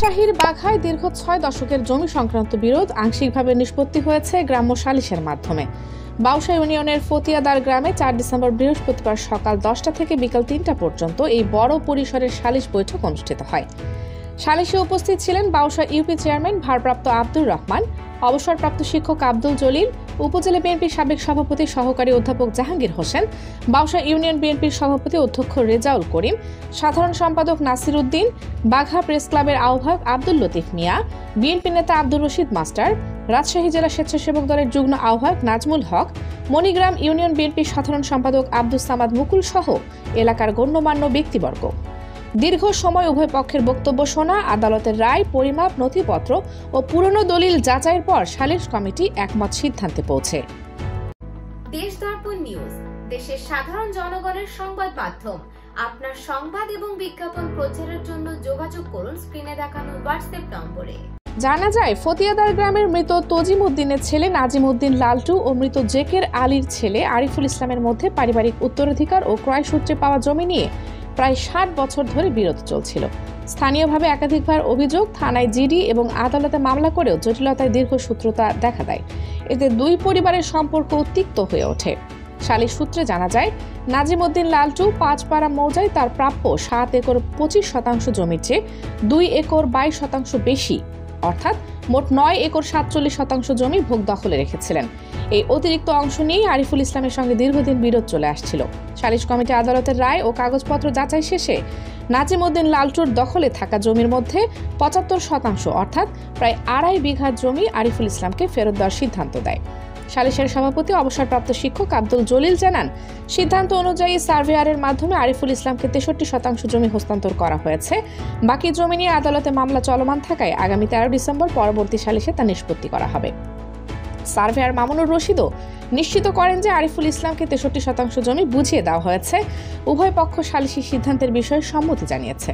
রাজশাহীর বাঘায় দীর্ঘ ৬ দশকের জমি সংক্রান্ত বিরোধ আংশিকভাবে নিষ্পত্তি হয়েছে গ্রাম্য সালিসের মাধ্যমে। বাউসা ইউনিয়নের ফতিয়াদার গ্রামে ৪ ডিসেম্বর বৃহস্পতিবার সকাল ১০টা থেকে বিকাল ৩টা পর্যন্ত এই বড় পরিসরের সালিস বৈঠক অনুষ্ঠিত হয়। সালিসে উপস্থিত ছিলেন বাউসা ইউপি চেয়ারম্যান ভারপ্রাপ্ত আব্দুর রহমান, অবসরপ্রাপ্ত শিক্ষক আব্দুল জলিল, উপজেলা বিএনপির সাবেক সভাপতি সহকারী অধ্যাপক জাহাঙ্গীর হোসেন, বাউসা ইউনিয়ন বিএনপির সভাপতি অধ্যক্ষ রেজাউল করিম, সাধারণ সম্পাদক নাসির উদ্দিন, বাঘা প্রেস ক্লাবের আহ্বায়ক আব্দুল লতিফ মিয়া, বিএনপি নেতা আব্দুর রশিদ মাস্টার, রাজশাহী জেলা স্বেচ্ছাসেবক দলের যুগ্ম আহ্বায়ক নাজমুল হক, মণিগ্রাম ইউনিয়ন বিএনপির সাধারণ সম্পাদক আব্দুস সামাদ মুকুল সহ এলাকার গণ্যমান্য ব্যক্তিবর্গ। দীর্ঘ সময় উভয় পক্ষের বক্তব্য শোনা, আদালতের রায়, পরিমাপ, নথিপত্র ও পুরনো দলিল যাচাইয়ের পর সালিস কমিটি একমত সিদ্ধান্তে পৌঁছে। দেশ দর্পণ নিউজ, দেশের সাধারণ জনগণের সংবাদ মাধ্যম। আপনার সংবাদ এবং বিজ্ঞাপন প্রচারের জন্য যোগাযোগ করুন স্ক্রিনে দেখানো হোয়াটসঅ্যাপ নম্বরে। জানা যায়, ফতিয়াদার গ্রামের মৃত তজিম উদ্দিনের ছেলে নাজিম উদ্দিন লালটু ও মৃত জেকের আলীর ছেলে আরিফুল ইসলামের মধ্যে পারিবারিক উত্তরাধিকার ও ক্রয় সূত্রে পাওয়া জমি নিয়ে প্রায় ৬০ বছর ধরে বিরোধ চলছিল। স্থানীয়ভাবে একাধিকবার অভিযোগ, থানায় জিডি এবং আদালতে মামলা করেও জটিলতায় দীর্ঘসূত্রতা দেখা দেয়। এতে দুই পরিবারের সম্পর্ক উত্তিক্ত হয়ে ওঠে। সালিস সূত্রে জানা যায়, নাজিম উদ্দিন লালটু পাঁচপাড়া মৌজায় তার প্রাপ্য ৭ একর ২৫ শতাংশ জমির চেয়ে ২ একর ২২ শতাংশ বেশি, অর্থাৎ মোট ৯ একর ৪৭ শতাংশ জমি ভোগ দখলে রেখেছিলেন। এই অতিরিক্ত অংশ নিয়েই আরিফুল ইসলামের সঙ্গে দীর্ঘদিন বিরোধ চলে আসছিল। সালিস কমিটি আদালতের রায় ও কাগজপত্র যাচাই শেষে নাজিম উদ্দিন লালটুর দখলে থাকা জমির মধ্যে ৭৫ শতাংশ অর্থাৎ প্রায় ২.৫ বিঘা জমি আরিফুল ইসলামকে ফেরত দেওয়ার সিদ্ধান্ত দেয়। সালিসের সভাপতি অবসরপ্রাপ্ত শিক্ষক আব্দুল জলিল জানান, সিদ্ধান্ত অনুযায়ী সার্ভেয়ারের মাধ্যমে আরিফুল ইসলামকে ৬৩ শতাংশ জমি হস্তান্তর করা হয়েছে। বাকি জমি নিয়ে আদালতে মামলা চলমান থাকায় আগামী ১৩ ডিসেম্বর পরবর্তী সালিসে তা নিষ্পত্তি করা হবে। সার্ভেয়ার মামুনুর রশিদও নিশ্চিত করেন যে আরিফুল ইসলামকে ৬৩ শতাংশ জমি বুঝিয়ে দেওয়া হয়েছে। উভয় পক্ষ সালিসি সিদ্ধান্তের বিষয়ে সম্মতি জানিয়েছে।